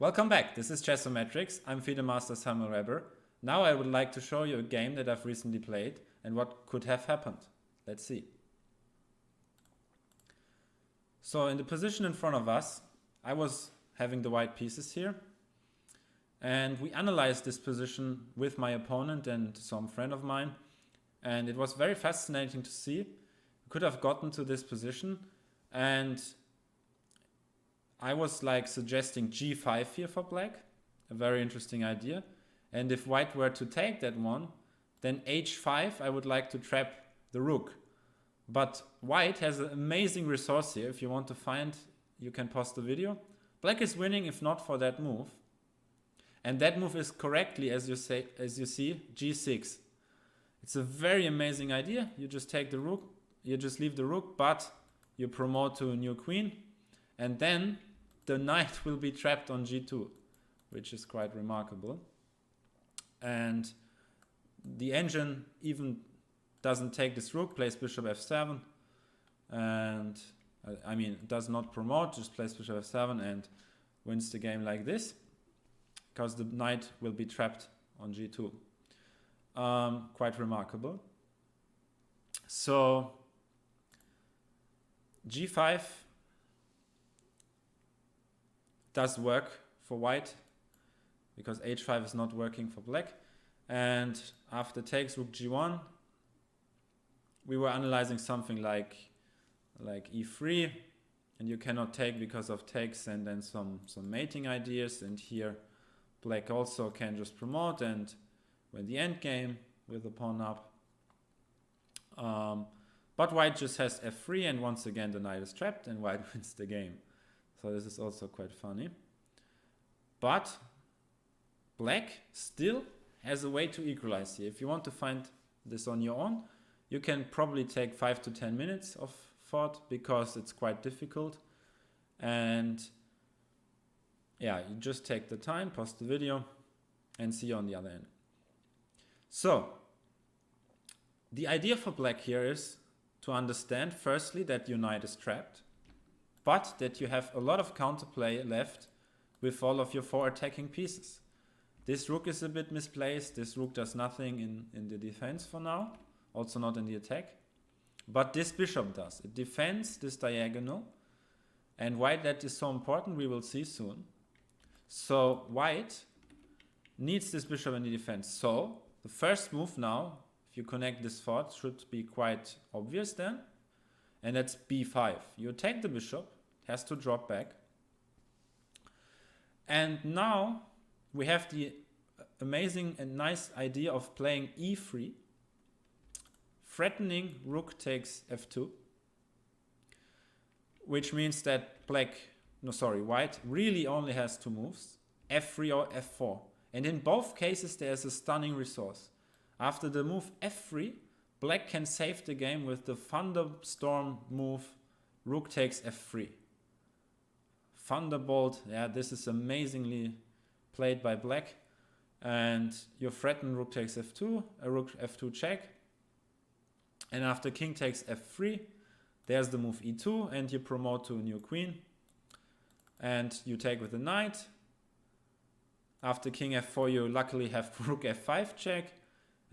Welcome back, this is Chessometrics. I'm FIDE Master Samuel Weber. Now I would like to show you a game that I've recently played and what could have happened. Let's see. So in the position in front of us, I was having the white pieces here. And we analyzed this position with my opponent and some friend of mine. And it was very fascinating to see. We could have gotten to this position, and I was like suggesting g5 here for black, a very interesting idea. And if white were to take that one, then h5 I would like to trap the rook. But white has an amazing resource here. If you want to find, you can pause the video. Black is winning if not for that move. And that move is correctly, as you see, g6. It's a very amazing idea. You just take the rook, you just leave the rook, but you promote to a new queen, and then the knight will be trapped on g2, which is quite remarkable. And the engine even doesn't take this rook, plays bishop f7, and I mean, does not promote, just plays bishop f7 and wins the game like this, because the knight will be trapped on g2. Quite remarkable. So g5 does work for white because h5 is not working for black. And after takes rook g1, we were analyzing something like e3, and you cannot take because of takes and then some mating ideas. And here black also can just promote and win the endgame with the pawn up. But white just has f3, and once again the knight is trapped and white wins the game. So this is also quite funny. But black still has a way to equalize here. If you want to find this on your own, you can probably take 5 to 10 minutes of thought because it's quite difficult. And yeah, you just take the time, pause the video, and see you on the other end. So the idea for black here is to understand firstly that your knight is trapped, but that you have a lot of counterplay left with all of your 4 attacking pieces. This rook is a bit misplaced. This rook does nothing in the defense for now, also not in the attack. But this bishop does. It defends this diagonal. And why that is so important, we will see soon. So white needs this bishop in the defense. So the first move now, if you connect this thought, should be quite obvious then. And that's b5. You attack the bishop, it has to drop back. And now we have the amazing and nice idea of playing e3, threatening rook takes f2, which means that white really only has 2 moves, f3 or f4. And in both cases there's a stunning resource. After the move f3, black can save the game with the thunderstorm move rook takes f3. Thunderbolt, yeah, this is amazingly played by black. And you threaten rook takes f2, a rook f2 check. And after king takes f3, there's the move e2, and you promote to a new queen. And you take with the knight. After king f4, you luckily have rook f5 check.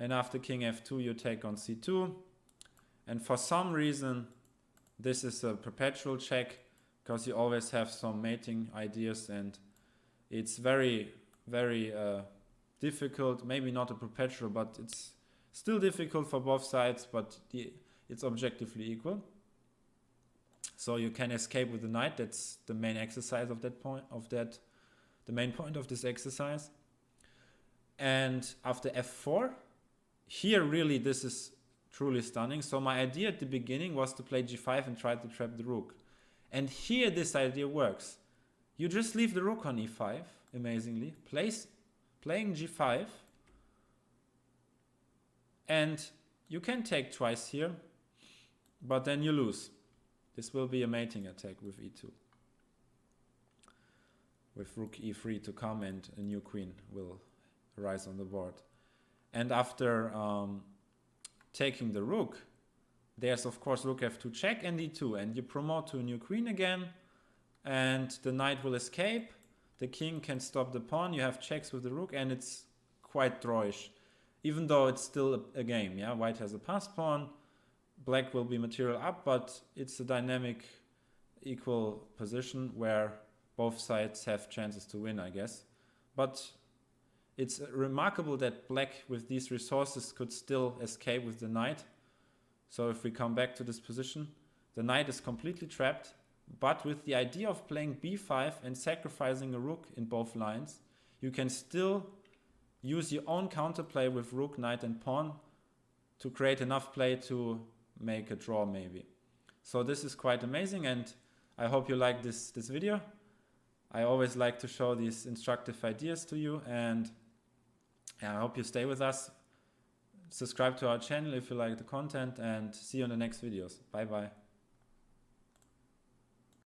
And after king f2, you take on c2. And for some reason, this is a perpetual check, because you always have some mating ideas, and it's very, very difficult. Maybe not a perpetual, but it's still difficult for both sides, but it's objectively equal. So you can escape with the knight. That's the main exercise of that point, the main point of this exercise. And after f4, here really this is truly stunning. So my idea at the beginning was to play g5 and try to trap the rook. And here this idea works. You just leave the rook on e5, amazingly, playing g5, and you can take twice here, but then you lose. This will be a mating attack with e2, with rook e3 to come, and a new queen will rise on the board. And after taking the rook, there's of course rook f2 check and e2, and you promote to a new queen again, and the knight will escape. the king can stop the pawn, you have checks with the rook, and it's quite drawish. Even though it's still a game, yeah? White has a passed pawn, black will be material up, but it's a dynamic, equal position where both sides have chances to win, I guess. But it's remarkable that black with these resources could still escape with the knight. So if we come back to this position, the knight is completely trapped, but with the idea of playing b5 and sacrificing a rook in both lines, you can still use your own counterplay with rook, knight and pawn to create enough play to make a draw maybe. So this is quite amazing, and I hope you like this video. I always like to show these instructive ideas to you, and I hope you stay with us. Subscribe to our channel if you like the content, and see you in the next videos. Bye bye.